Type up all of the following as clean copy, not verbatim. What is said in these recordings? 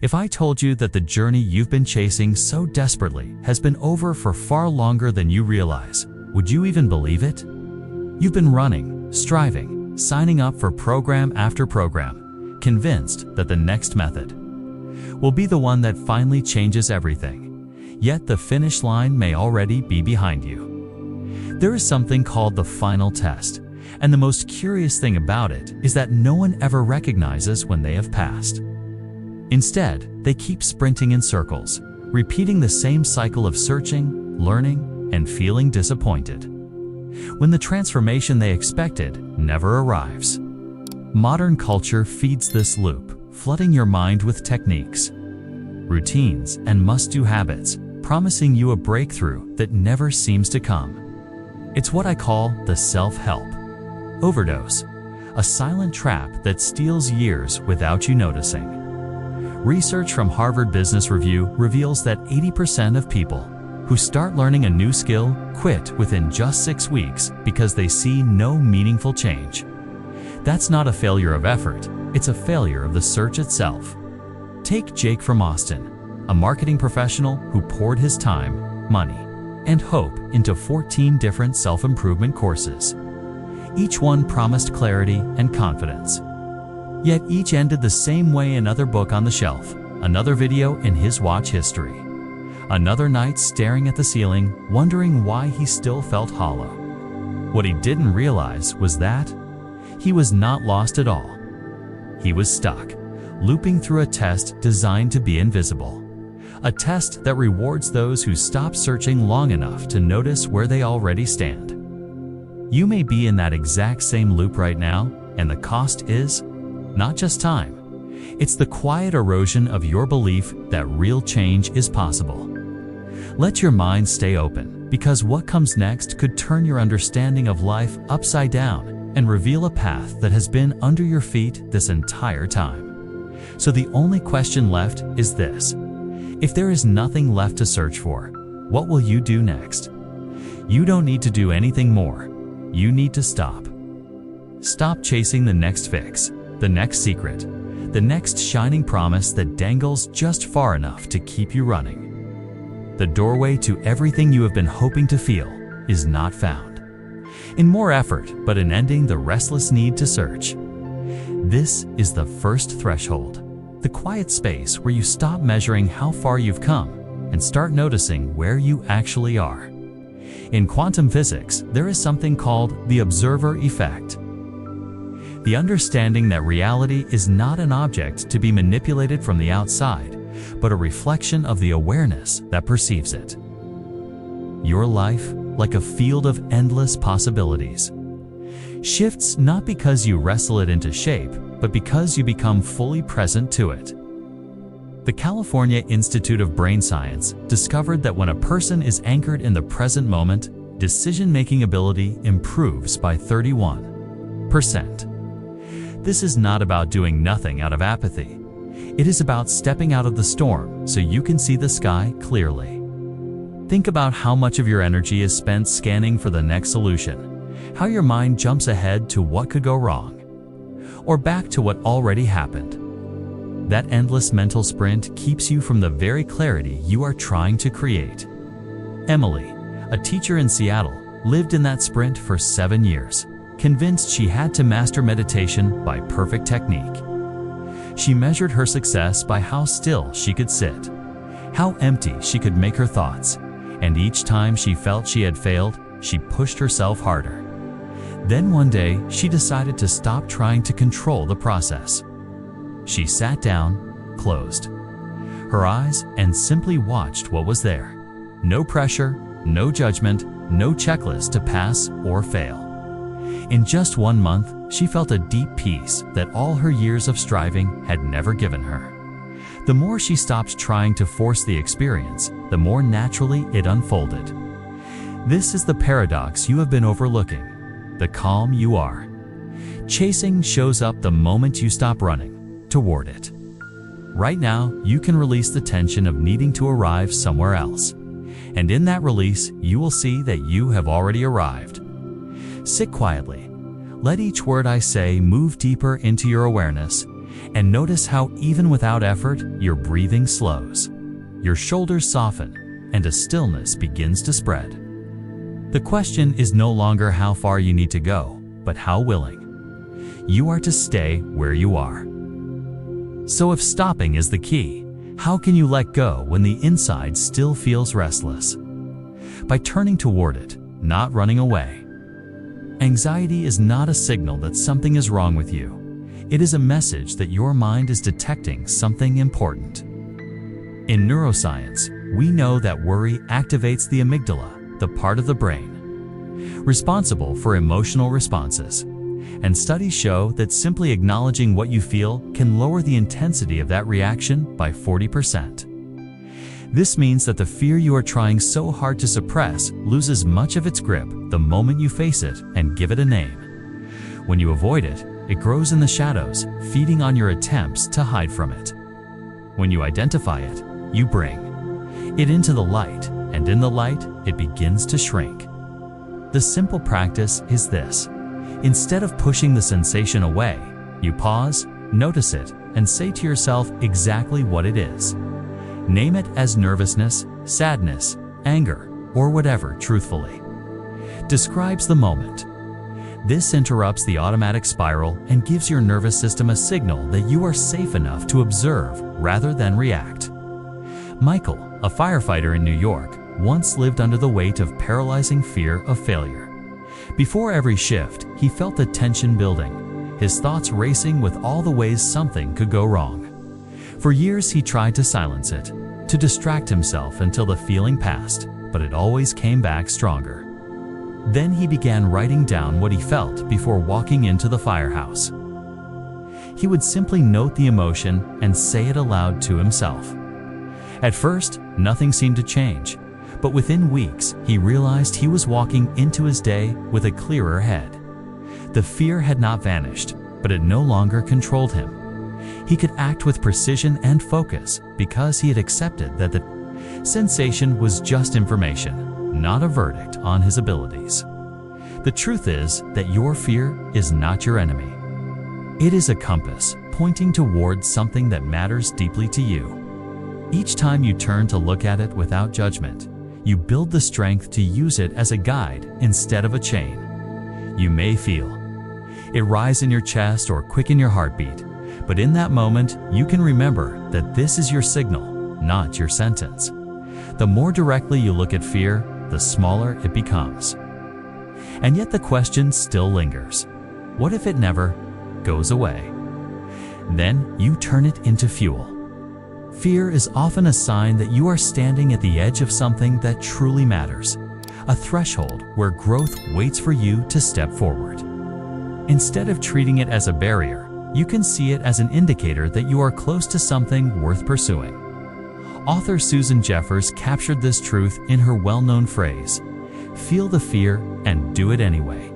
If I told you that the journey you've been chasing so desperately has been over for far longer than you realize, would you even believe it? You've been running, striving, signing up for program after program, convinced that the next method will be the one that finally changes everything. Yet the finish line may already be behind you. There is something called the final test, and the most curious thing about it is that no one ever recognizes when they have passed. Instead, they keep sprinting in circles, repeating the same cycle of searching, learning, and feeling disappointed when the transformation they expected never arrives. Modern culture feeds this loop, flooding your mind with techniques, routines, and must-do habits, promising you a breakthrough that never seems to come. It's what I call the self-help overdose, a silent trap that steals years without you noticing. Research from Harvard Business Review reveals that 80% of people who start learning a new skill quit within just 6 weeks because they see no meaningful change. That's not a failure of effort, it's a failure of the search itself. Take Jake from Austin, a marketing professional who poured his time, money, and hope into 14 different self-improvement courses. Each one promised clarity and confidence. Yet each ended the same way: another book on the shelf, another video in his watch history, another night staring at the ceiling, wondering why he still felt hollow. What he didn't realize was that he was not lost at all. He was stuck, looping through a test designed to be invisible. A test that rewards those who stop searching long enough to notice where they already stand. You may be in that exact same loop right now, and the cost is not just time. It's the quiet erosion of your belief that real change is possible. Let your mind stay open, because what comes next could turn your understanding of life upside down and reveal a path that has been under your feet this entire time. So the only question left is this: if there is nothing left to search for, what will you do next? You don't need to do anything more. You need to stop. Stop chasing the next fix, the next secret, the next shining promise that dangles just far enough to keep you running. The doorway to everything you have been hoping to feel is not found in more effort, but in ending the restless need to search. This is the first threshold, the quiet space where you stop measuring how far you've come and start noticing where you actually are. In quantum physics, there is something called the observer effect. The understanding that reality is not an object to be manipulated from the outside, but a reflection of the awareness that perceives it. Your life, like a field of endless possibilities, shifts not because you wrestle it into shape, but because you become fully present to it. The California Institute of Brain Science discovered that when a person is anchored in the present moment, decision-making ability improves by 31%. This is not about doing nothing out of apathy. It is about stepping out of the storm so you can see the sky clearly. Think about how much of your energy is spent scanning for the next solution, how your mind jumps ahead to what could go wrong, or back to what already happened. That endless mental sprint keeps you from the very clarity you are trying to create. Emily, a teacher in Seattle, lived in that sprint for 7 years, convinced she had to master meditation by perfect technique. She measured her success by how still she could sit, how empty she could make her thoughts, and each time she felt she had failed, she pushed herself harder. Then one day, she decided to stop trying to control the process. She sat down, closed her eyes, and simply watched what was there. No pressure, no judgment, no checklist to pass or fail. In just 1 month, she felt a deep peace that all her years of striving had never given her. The more she stopped trying to force the experience, the more naturally it unfolded. This is the paradox you have been overlooking. The calm you are chasing shows up the moment you stop running toward it. Right now, you can release the tension of needing to arrive somewhere else. And in that release, you will see that you have already arrived. Sit quietly. Let each word I say move deeper into your awareness, And notice how even without effort, your breathing slows. Your shoulders soften, and a stillness begins to spread. The question is no longer how far you need to go, but how willing you are to stay where you are. So if stopping is the key, how can you let go when the inside still feels restless? By turning toward it, not running away. Anxiety is not a signal that something is wrong with you. It is a message that your mind is detecting something important. In neuroscience, we know that worry activates the amygdala, the part of the brain responsible for emotional responses. And studies show that simply acknowledging what you feel can lower the intensity of that reaction by 40%. This means that the fear you are trying so hard to suppress loses much of its grip the moment you face it and give it a name. When you avoid it, it grows in the shadows, feeding on your attempts to hide from it. When you identify it, you bring it into the light, and in the light, it begins to shrink. The simple practice is this. Instead of pushing the sensation away, you pause, notice it, and say to yourself exactly what it is. Name it as nervousness, sadness, anger, or whatever truthfully describes the moment. This interrupts the automatic spiral and gives your nervous system a signal that you are safe enough to observe rather than react. Michael, a firefighter in New York, once lived under the weight of paralyzing fear of failure. Before every shift, he felt the tension building, his thoughts racing with all the ways something could go wrong. For years, he tried to silence it, to distract himself until the feeling passed, but it always came back stronger. Then he began writing down what he felt before walking into the firehouse. He would simply note the emotion and say it aloud to himself. At first, nothing seemed to change, but within weeks, he realized he was walking into his day with a clearer head. The fear had not vanished, but it no longer controlled him. He could act with precision and focus because he had accepted that the sensation was just information, not a verdict on his abilities. The truth is that your fear is not your enemy. It is a compass pointing toward something that matters deeply to you. Each time you turn to look at it without judgment, you build the strength to use it as a guide instead of a chain. You may feel it rise in your chest or quicken your heartbeat, but in that moment, you can remember that this is your signal, not your sentence. The more directly you look at fear, the smaller it becomes. And yet the question still lingers. What if it never goes away? Then you turn it into fuel. Fear is often a sign that you are standing at the edge of something that truly matters, a threshold where growth waits for you to step forward. Instead of treating it as a barrier, you can see it as an indicator that you are close to something worth pursuing. Author Susan Jeffers captured this truth in her well-known phrase, "Feel the fear and do it anyway."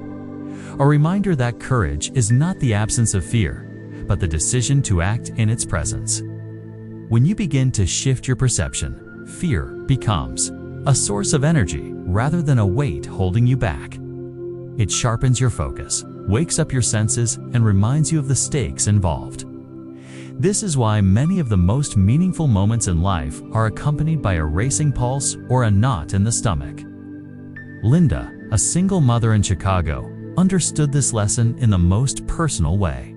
A reminder that courage is not the absence of fear, but the decision to act in its presence. When you begin to shift your perception, fear becomes a source of energy rather than a weight holding you back. It sharpens your focus, wakes up your senses, and reminds you of the stakes involved. This is why many of the most meaningful moments in life are accompanied by a racing pulse or a knot in the stomach. Linda, a single mother in Chicago, understood this lesson in the most personal way.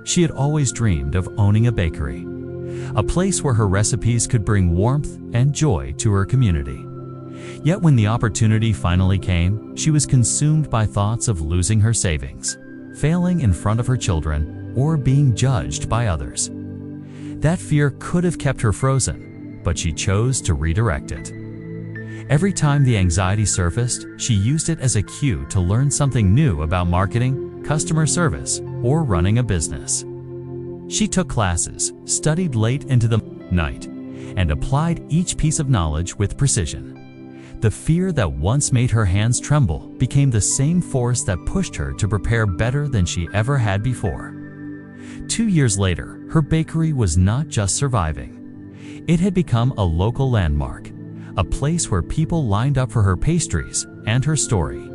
She had always dreamed of owning a bakery, a place where her recipes could bring warmth and joy to her community. Yet when the opportunity finally came, she was consumed by thoughts of losing her savings, failing in front of her children, or being judged by others. That fear could have kept her frozen, but she chose to redirect it. Every time the anxiety surfaced, she used it as a cue to learn something new about marketing, customer service, or running a business. She took classes, studied late into the night, and applied each piece of knowledge with precision. The fear that once made her hands tremble became the same force that pushed her to prepare better than she ever had before. 2 years later, her bakery was not just surviving. It had become a local landmark, a place where people lined up for her pastries and her story.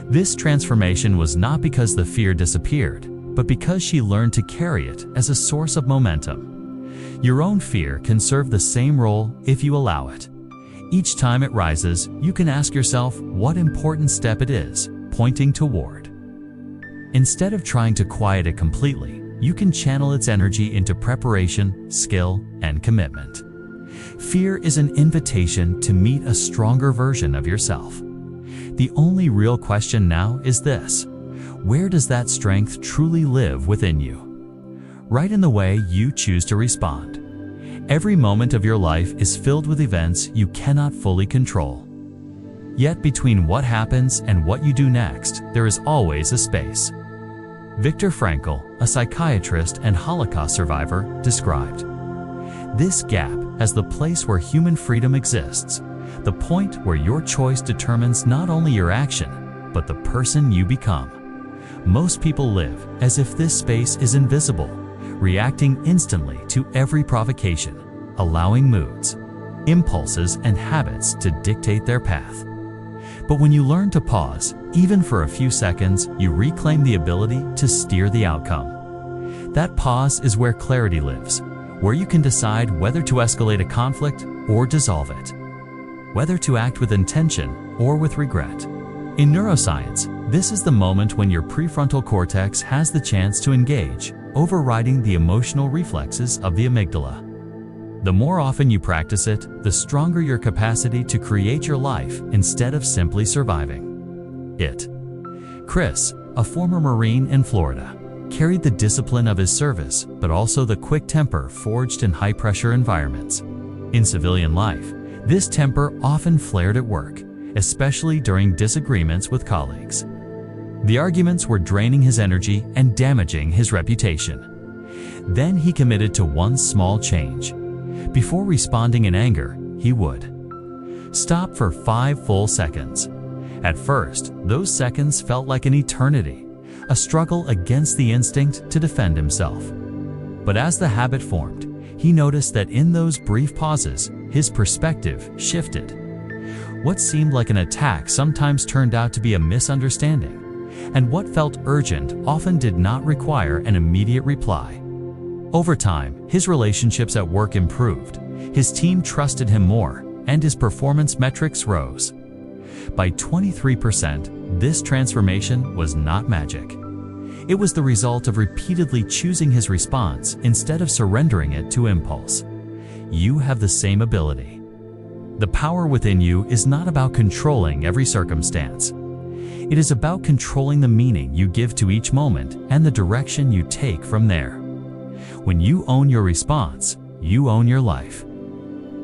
This transformation was not because the fear disappeared, but because she learned to carry it as a source of momentum. Your own fear can serve the same role if you allow it. Each time it rises, you can ask yourself what important step it is pointing toward. Instead of trying to quiet it completely, you can channel its energy into preparation, skill, and commitment. Fear is an invitation to meet a stronger version of yourself. The only real question now is this: where does that strength truly live within you? Right in the way you choose to respond. Every moment of your life is filled with events you cannot fully control. Yet between what happens and what you do next, there is always a space. Viktor Frankl, a psychiatrist and Holocaust survivor, described this gap as the place where human freedom exists, the point where your choice determines not only your action, but the person you become. Most people live as if this space is invisible, reacting instantly to every provocation, allowing moods, impulses, and habits to dictate their path. But when you learn to pause, even for a few seconds, you reclaim the ability to steer the outcome. That pause is where clarity lives, where you can decide whether to escalate a conflict or dissolve it, whether to act with intention or with regret. In neuroscience, this is the moment when your prefrontal cortex has the chance to engage, overriding the emotional reflexes of the amygdala. The more often you practice it, the stronger your capacity to create your life instead of simply surviving it. Chris, a former Marine in Florida, carried the discipline of his service, but also the quick temper forged in high-pressure environments. In civilian life, this temper often flared at work, especially during disagreements with colleagues. The arguments were draining his energy and damaging his reputation. Then he committed to one small change. Before responding in anger, he would stop for 5 full seconds. At first, those seconds felt like an eternity, a struggle against the instinct to defend himself. But as the habit formed, he noticed that in those brief pauses, his perspective shifted. What seemed like an attack sometimes turned out to be a misunderstanding, and what felt urgent often did not require an immediate reply. Over time, his relationships at work improved, his team trusted him more, and his performance metrics rose. By 23%, this transformation was not magic. It was the result of repeatedly choosing his response instead of surrendering it to impulse. You have the same ability. The power within you is not about controlling every circumstance. It is about controlling the meaning you give to each moment and the direction you take from there. When you own your response, you own your life.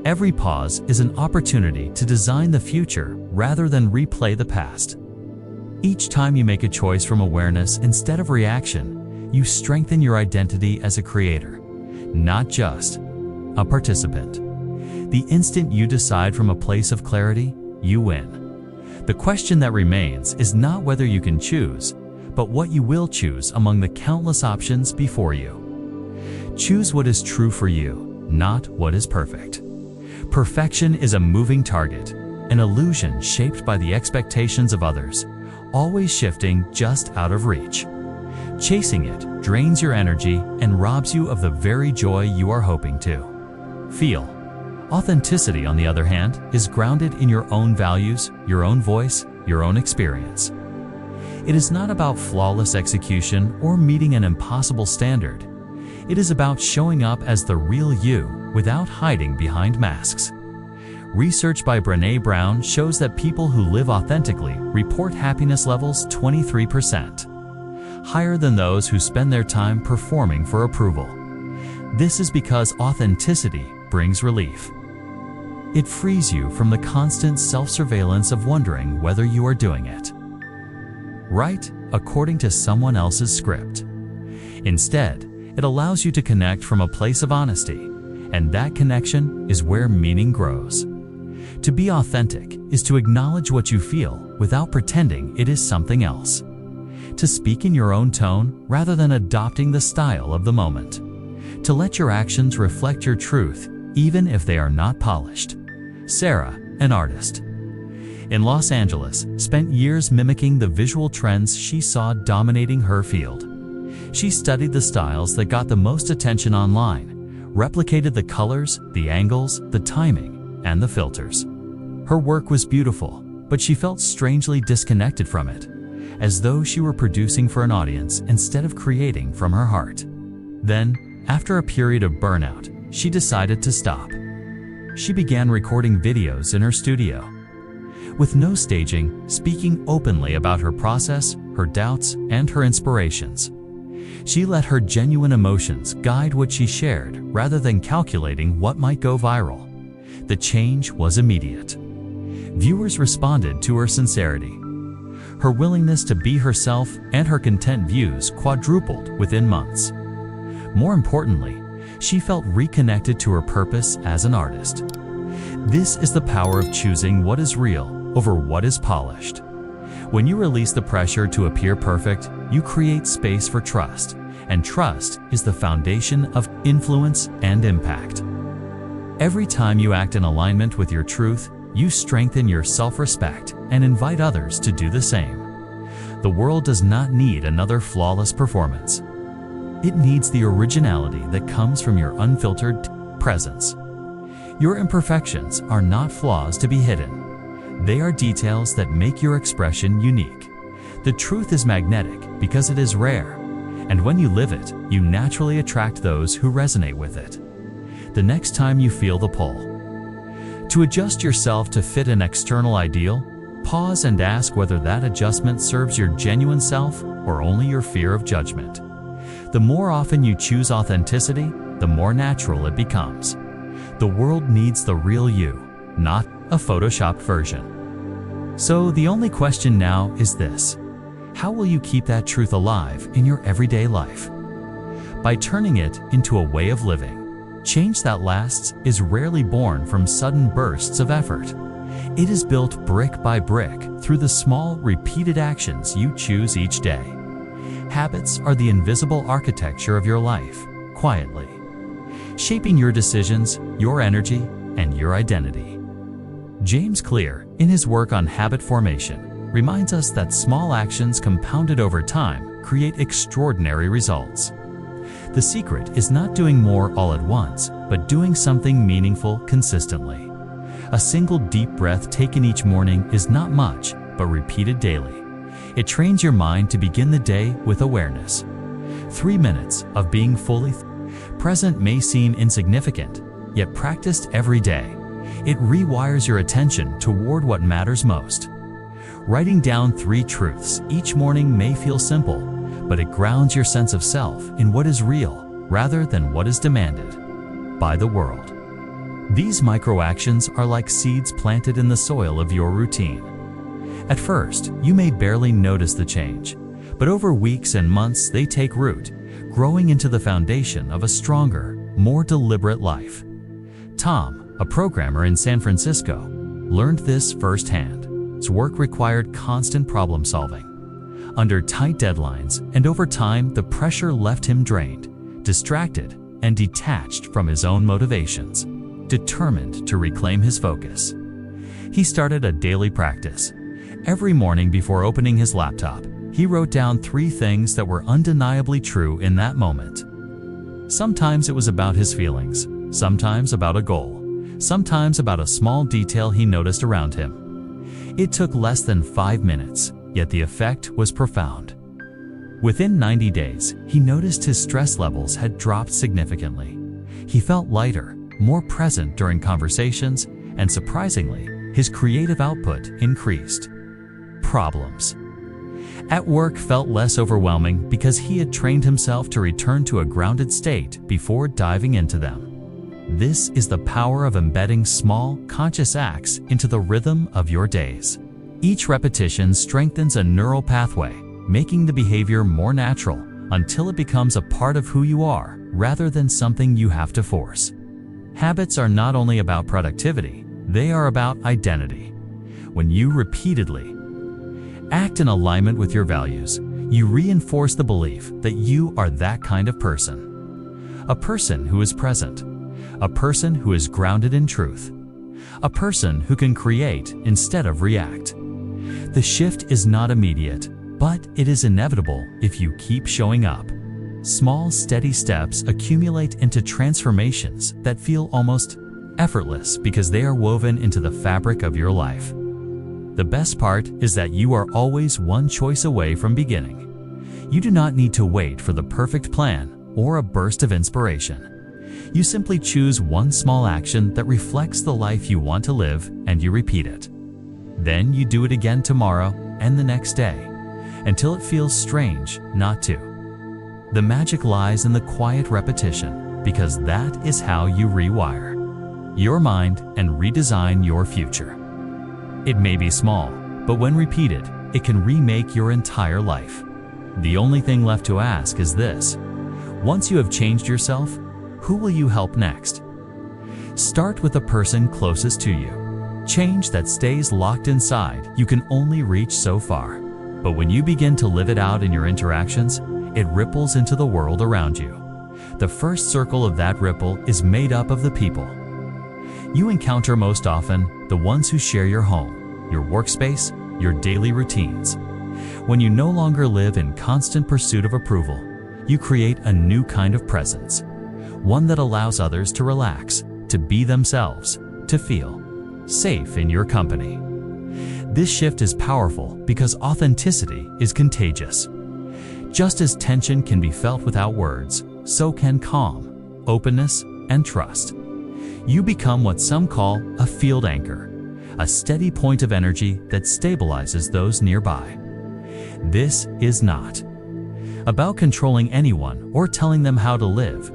Every pause is an opportunity to design the future rather than replay the past. Each time you make a choice from awareness instead of reaction, you strengthen your identity as a creator, not just a participant. The instant you decide from a place of clarity, you win. The question that remains is not whether you can choose, but what you will choose among the countless options before you. Choose what is true for you, not what is perfect. Perfection is a moving target, an illusion shaped by the expectations of others, always shifting just out of reach. Chasing it drains your energy and robs you of the very joy you are hoping to feel. Authenticity, on the other hand, is grounded in your own values, your own voice, your own experience. It is not about flawless execution or meeting an impossible standard. It is about showing up as the real you without hiding behind masks. Research by Brené Brown shows that people who live authentically report happiness levels 23% higher than those who spend their time performing for approval. This is because authenticity brings relief. It frees you from the constant self-surveillance of wondering whether you are doing it right according to someone else's script. Instead, it allows you to connect from a place of honesty, and that connection is where meaning grows. To be authentic is to acknowledge what you feel without pretending it is something else. To speak in your own tone rather than adopting the style of the moment. To let your actions reflect your truth, even if they are not polished. Sarah, an artist in Los Angeles, spent years mimicking the visual trends she saw dominating her field. She studied the styles that got the most attention online, replicated the colors, the angles, the timing, and the filters. Her work was beautiful, but she felt strangely disconnected from it, as though she were producing for an audience instead of creating from her heart. Then, after a period of burnout, she decided to stop. She began recording videos in her studio. With no staging, speaking openly about her process, her doubts, and her inspirations. She let her genuine emotions guide what she shared rather than calculating what might go viral. The change was immediate. Viewers responded to her sincerity. Her willingness to be herself and her content views quadrupled within months. More importantly, she felt reconnected to her purpose as an artist. This is the power of choosing what is real over what is polished. When you release the pressure to appear perfect, you create space for trust, and trust is the foundation of influence and impact. Every time you act in alignment with your truth, you strengthen your self-respect and invite others to do the same. The world does not need another flawless performance. It needs the originality that comes from your unfiltered presence. Your imperfections are not flaws to be hidden. They are details that make your expression unique. The truth is magnetic because it is rare, and when you live it, you naturally attract those who resonate with it. The next time you feel the pull to adjust yourself to fit an external ideal, pause and ask whether that adjustment serves your genuine self or only your fear of judgment. The more often you choose authenticity, the more natural it becomes. The world needs the real you, not a photoshopped version. So the only question now is this: how will you keep that truth alive in your everyday life? By turning it into a way of living. Change that lasts is rarely born from sudden bursts of effort. It is built brick by brick through the small, repeated actions you choose each day. Habits are the invisible architecture of your life, quietly, shaping your decisions, your energy, and your identity. James Clear, in his work on habit formation, reminds us that small actions compounded over time create extraordinary results. The secret is not doing more all at once, but doing something meaningful consistently. A single deep breath taken each morning is not much, but repeated daily. It trains your mind to begin the day with awareness. 3 minutes of being fully present may seem insignificant, yet practiced every day, it rewires your attention toward what matters most. Writing down 3 truths each morning may feel simple, but it grounds your sense of self in what is real rather than what is demanded by the world. These micro-actions are like seeds planted in the soil of your routine. At first, you may barely notice the change, but over weeks and months they take root, growing into the foundation of a stronger, more deliberate life. Tom, a programmer in San Francisco, learned this firsthand. His work required constant problem solving under tight deadlines, and over time the pressure left him drained, distracted, and detached from his own motivations. Determined to reclaim his focus, he started a daily practice. Every morning before opening his laptop, he wrote down 3 things that were undeniably true in that moment. Sometimes it was about his feelings, sometimes about a goal, sometimes about a small detail he noticed around him. It took less than 5 minutes, yet the effect was profound. Within 90 days, he noticed his stress levels had dropped significantly. He felt lighter, more present during conversations, and surprisingly, his creative output increased. Problems at work felt less overwhelming because he had trained himself to return to a grounded state before diving into them. This is the power of embedding small, conscious acts into the rhythm of your days. Each repetition strengthens a neural pathway, making the behavior more natural until it becomes a part of who you are rather than something you have to force. Habits are not only about productivity, they are about identity. When you repeatedly act in alignment with your values, you reinforce the belief that you are that kind of person. A person who is present, a person who is grounded in truth, a person who can create instead of react. The shift is not immediate, but it is inevitable if you keep showing up. small, steady steps accumulate into transformations that feel almost effortless because they are woven into the fabric of your life. The best part is that you are always one choice away from beginning. You do not need to wait for the perfect plan or a burst of inspiration. You simply choose one small action that reflects the life you want to live, and you repeat it. Then you do it again tomorrow and the next day, until it feels strange not to. The magic lies in the quiet repetition, because that is how you rewire your mind and redesign your future. It may be small, but when repeated, it can remake your entire life. The only thing left to ask is this: once you have changed yourself, who will you help next? Start with the person closest to you. Change that stays locked inside you can only reach so far. But when you begin to live it out in your interactions, it ripples into the world around you. The first circle of that ripple is made up of the people you encounter most often, the ones who share your home, your workspace, your daily routines. When you no longer live in constant pursuit of approval, you create a new kind of presence, one that allows others to relax, to be themselves, to feel safe in your company. This shift is powerful because authenticity is contagious. Just as tension can be felt without words, so can calm, openness, and trust. You become what some call a field anchor, a steady point of energy that stabilizes those nearby. This is not about controlling anyone or telling them how to live.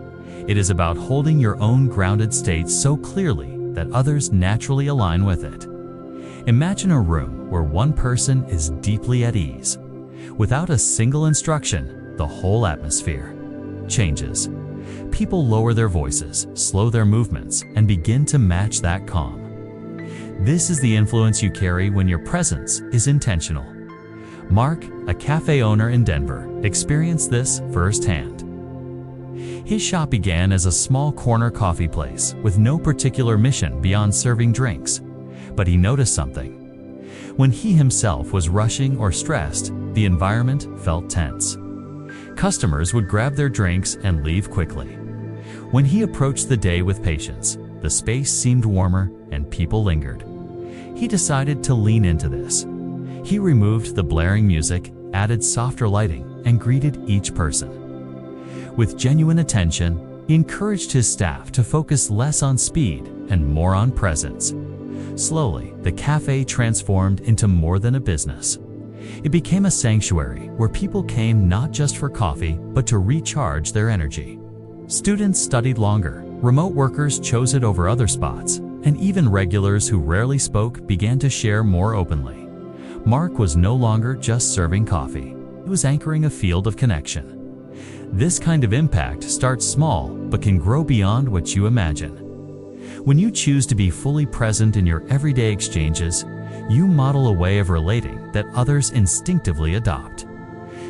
It is about holding your own grounded state so clearly that others naturally align with it. Imagine a room where one person is deeply at ease. Without a single instruction, the whole atmosphere changes. People lower their voices, slow their movements, and begin to match that calm. This is the influence you carry when your presence is intentional. Mark, a cafe owner in Denver, experienced this firsthand. His shop began as a small corner coffee place with no particular mission beyond serving drinks. But he noticed something. When he himself was rushing or stressed, the environment felt tense. Customers would grab their drinks and leave quickly. When he approached the day with patience, the space seemed warmer and people lingered. He decided to lean into this. He removed the blaring music, added softer lighting, and greeted each person with genuine attention. He encouraged his staff to focus less on speed and more on presence. Slowly, the cafe transformed into more than a business. It became a sanctuary where people came not just for coffee, but to recharge their energy. Students studied longer, remote workers chose it over other spots, and even regulars who rarely spoke began to share more openly. Mark was no longer just serving coffee. He was anchoring a field of connection. This kind of impact starts small, but can grow beyond what you imagine. When you choose to be fully present in your everyday exchanges, you model a way of relating that others instinctively adopt.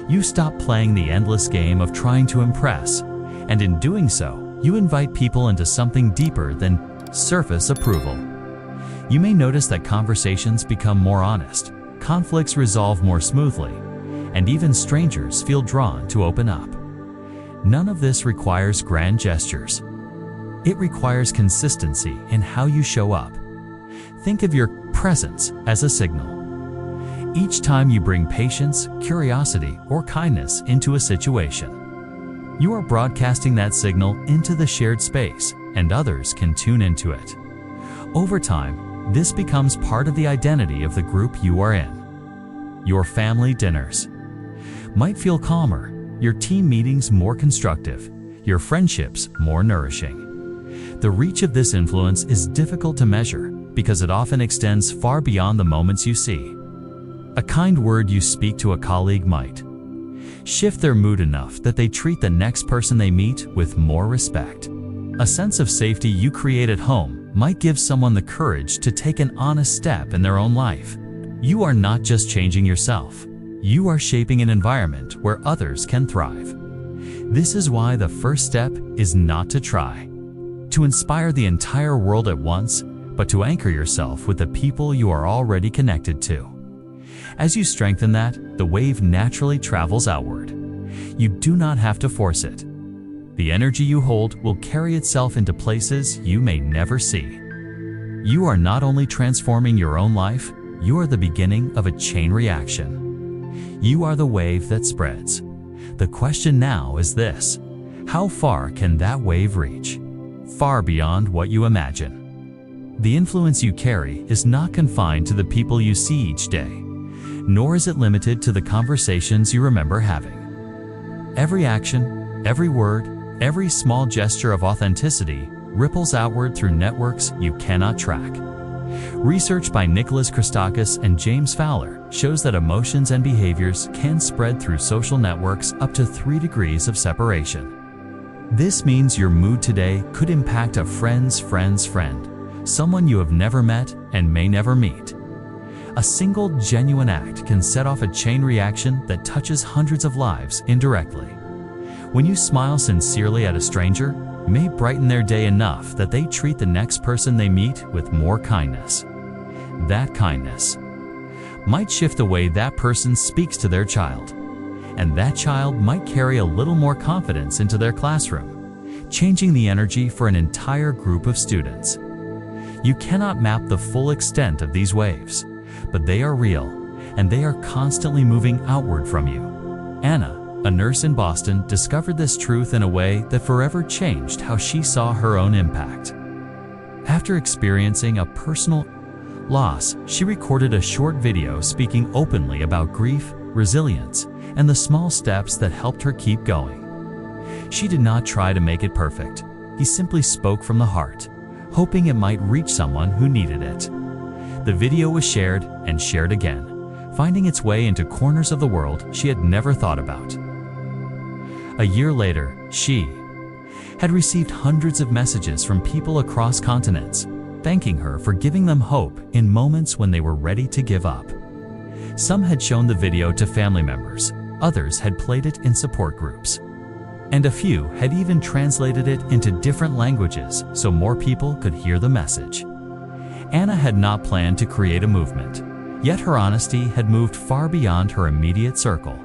You stop playing the endless game of trying to impress, and in doing so, you invite people into something deeper than surface approval. You may notice that conversations become more honest, conflicts resolve more smoothly, and even strangers feel drawn to open up. None of this requires grand gestures. It requires consistency in how you show up. Think of your presence as a signal. Each time you bring patience, curiosity, or kindness into a situation, you are broadcasting that signal into the shared space, and others can tune into it. Over time, this becomes part of the identity of the group you are in. Your family dinners might feel calmer, your team meetings more constructive, your friendships more nourishing. The reach of this influence is difficult to measure because it often extends far beyond the moments you see. A kind word you speak to a colleague might shift their mood enough that they treat the next person they meet with more respect. A sense of safety you create at home might give someone the courage to take an honest step in their own life. You are not just changing yourself. You are shaping an environment where others can thrive. This is why the first step is not to try to inspire the entire world at once, but to anchor yourself with the people you are already connected to. As you strengthen that, the wave naturally travels outward. You do not have to force it. The energy you hold will carry itself into places you may never see. You are not only transforming your own life, you are the beginning of a chain reaction. You are the wave that spreads. The question now is this: how far can that wave reach? Far beyond what you imagine. The influence you carry is not confined to the people you see each day, nor is it limited to the conversations you remember having. Every action, every word, every small gesture of authenticity ripples outward through networks you cannot track. Research by Nicholas Christakis and James Fowler shows that emotions and behaviors can spread through social networks up to 3 degrees of separation. This means your mood today could impact a friend's friend's friend, someone you have never met and may never meet. A single genuine act can set off a chain reaction that touches hundreds of lives indirectly. When you smile sincerely at a stranger, you may brighten their day enough that they treat the next person they meet with more kindness. That kindness might shift the way that person speaks to their child, and that child might carry a little more confidence into their classroom, changing the energy for an entire group of students. You cannot map the full extent of these waves, but they are real, and they are constantly moving outward from you. Anna, a nurse in Boston, discovered this truth in a way that forever changed how she saw her own impact. After experiencing a personal loss, she recorded a short video speaking openly about grief, resilience, and the small steps that helped her keep going. She did not try to make it perfect. He simply spoke from the heart, hoping it might reach someone who needed it. The video was shared and shared again, finding its way into corners of the world she had never thought about. A year later, she had received hundreds of messages from people across continents, thanking her for giving them hope in moments when they were ready to give up. Some had shown the video to family members, others had played it in support groups, and a few had even translated it into different languages so more people could hear the message. Anna had not planned to create a movement, yet her honesty had moved far beyond her immediate circle.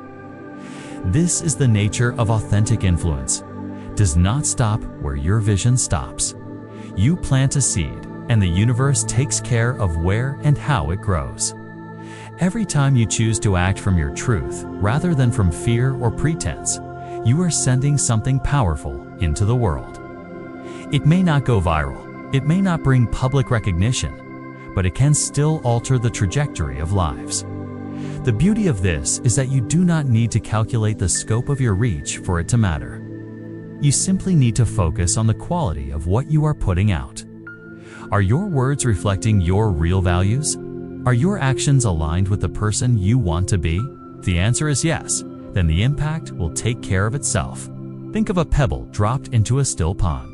This is the nature of authentic influence. Does not stop where your vision stops. You plant a seed, and the universe takes care of where and how it grows. Every time you choose to act from your truth rather than from fear or pretense, you are sending something powerful into the world. It may not go viral, it may not bring public recognition, but it can still alter the trajectory of lives. The beauty of this is that you do not need to calculate the scope of your reach for it to matter. You simply need to focus on the quality of what you are putting out. Are your words reflecting your real values? Are your actions aligned with the person you want to be? If the answer is yes, then the impact will take care of itself. Think of a pebble dropped into a still pond.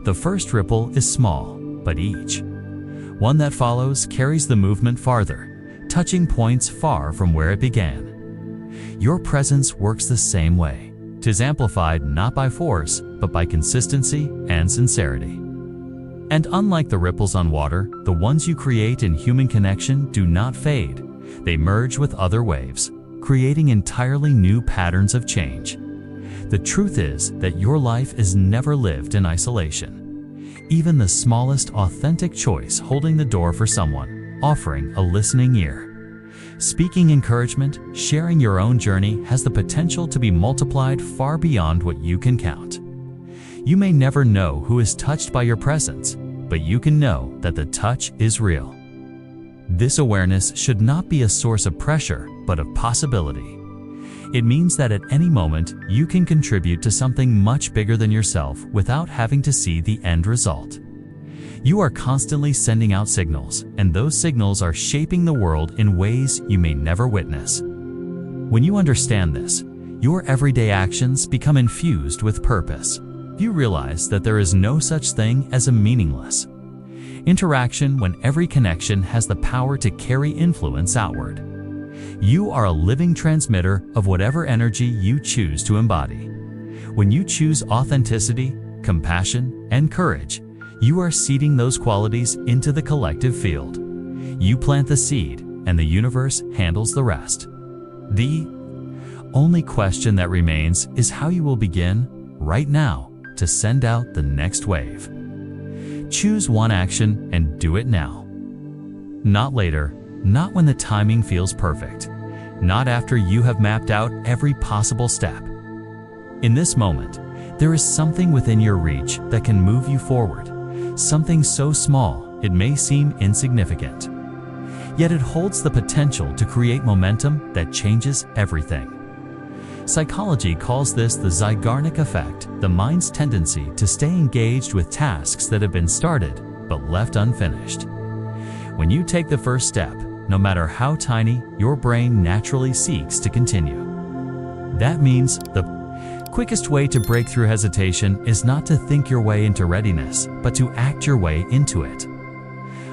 The first ripple is small, but each one that follows carries the movement farther, touching points far from where it began. Your presence works the same way. 'Tis amplified not by force, but by consistency and sincerity. And unlike the ripples on water, the ones you create in human connection do not fade. They merge with other waves, creating entirely new patterns of change. The truth is that your life is never lived in isolation. Even the smallest authentic choice holding the door for someone, offering a listening ear, speaking encouragement, sharing your own journey has the potential to be multiplied far beyond what you can count. You may never know who is touched by your presence, but you can know that the touch is real. This awareness should not be a source of pressure, but of possibility. It means that at any moment, you can contribute to something much bigger than yourself without having to see the end result. You are constantly sending out signals, and those signals are shaping the world in ways you may never witness. When you understand this, your everyday actions become infused with purpose. You realize that there is no such thing as a meaningless interaction when every connection has the power to carry influence outward. You are a living transmitter of whatever energy you choose to embody. When you choose authenticity, compassion, and courage, you are seeding those qualities into the collective field. You plant the seed, and the universe handles the rest. The only question that remains is how you will begin, right now, to send out the next wave. Choose one action and do it now. Not later, not when the timing feels perfect, not after you have mapped out every possible step. In this moment, there is something within your reach that can move you forward, something so small it may seem insignificant. Yet it holds the potential to create momentum that changes everything. Psychology calls this the Zeigarnik effect, the mind's tendency to stay engaged with tasks that have been started but left unfinished. When you take the first step, no matter how tiny, your brain naturally seeks to continue. That means the quickest way to break through hesitation is not to think your way into readiness, but to act your way into it.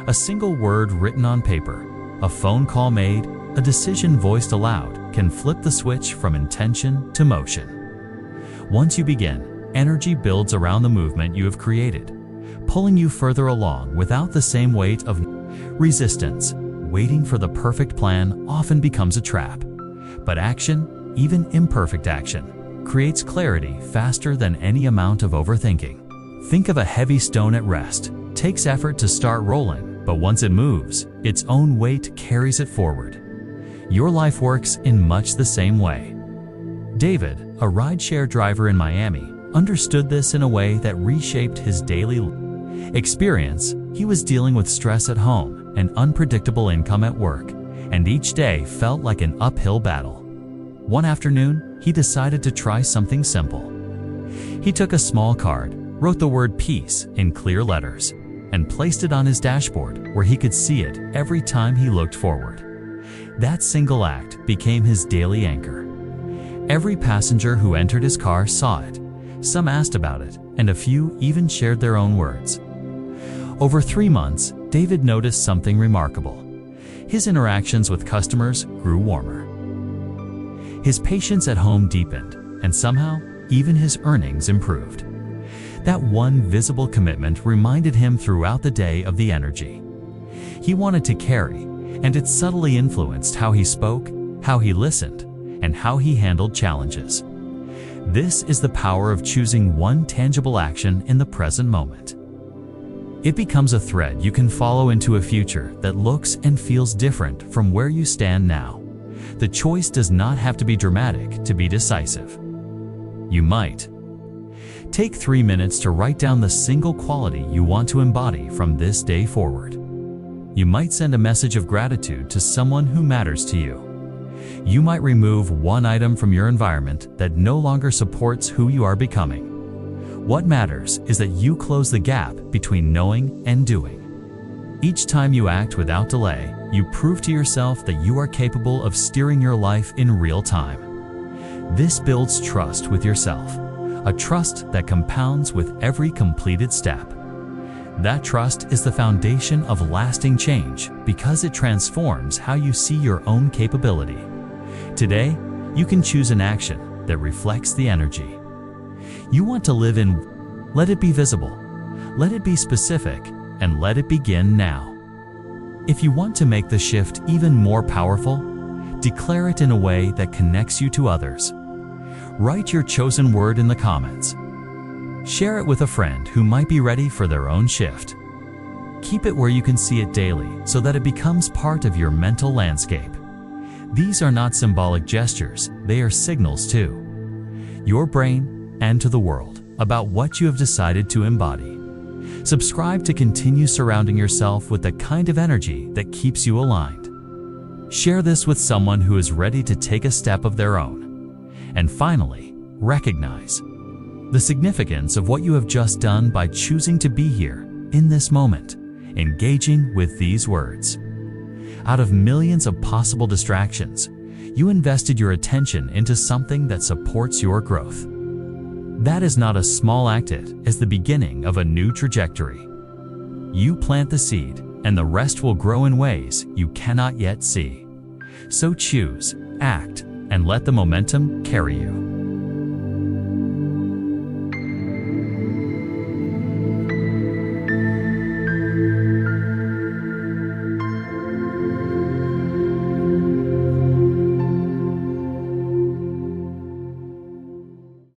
A single word written on paper, a phone call made, a decision voiced aloud can flip the switch from intention to motion. Once you begin, energy builds around the movement you have created, pulling you further along without the same weight of resistance. Waiting for the perfect plan often becomes a trap. But action, even imperfect action, creates clarity faster than any amount of overthinking. Think of a heavy stone at rest. It takes effort to start rolling, but once it moves, its own weight carries it forward. Your life works in much the same way. David, a rideshare driver in Miami, understood this in a way that reshaped his daily experience. He was dealing with stress at home and unpredictable income at work, and each day felt like an uphill battle. One afternoon, he decided to try something simple. He took a small card, wrote the word peace in clear letters, and placed it on his dashboard where he could see it every time he looked forward. That single act became his daily anchor. Every passenger who entered his car saw it. Some asked about it, and a few even shared their own words. Over 3 months, David noticed something remarkable. His interactions with customers grew warmer. His patience at home deepened, and somehow, even his earnings improved. That one visible commitment reminded him throughout the day of the energy he wanted to carry, and it subtly influenced how he spoke, how he listened, and how he handled challenges. This is the power of choosing one tangible action in the present moment. It becomes a thread you can follow into a future that looks and feels different from where you stand now. The choice does not have to be dramatic to be decisive. You might take 3 minutes to write down the single quality you want to embody from this day forward. You might send a message of gratitude to someone who matters to you. You might remove one item from your environment that no longer supports who you are becoming. What matters is that you close the gap between knowing and doing. Each time you act without delay, you prove to yourself that you are capable of steering your life in real time. This builds trust with yourself, a trust that compounds with every completed step. That trust is the foundation of lasting change because it transforms how you see your own capability. Today, you can choose an action that reflects the energy you want to live in. Let it be visible, let it be specific, and let it begin now. If you want to make the shift even more powerful, declare it in a way that connects you to others. Write your chosen word in the comments. Share it with a friend who might be ready for their own shift. Keep it where you can see it daily so that it becomes part of your mental landscape. These are not symbolic gestures, they are signals to your brain and to the world about what you have decided to embody. Subscribe to continue surrounding yourself with the kind of energy that keeps you aligned. Share this with someone who is ready to take a step of their own. And finally, recognize the significance of what you have just done by choosing to be here in this moment, engaging with these words. Out of millions of possible distractions, you invested your attention into something that supports your growth. That is not a small act, it is the beginning of a new trajectory. You plant the seed, and the rest will grow in ways you cannot yet see. So choose, act, and let the momentum carry you.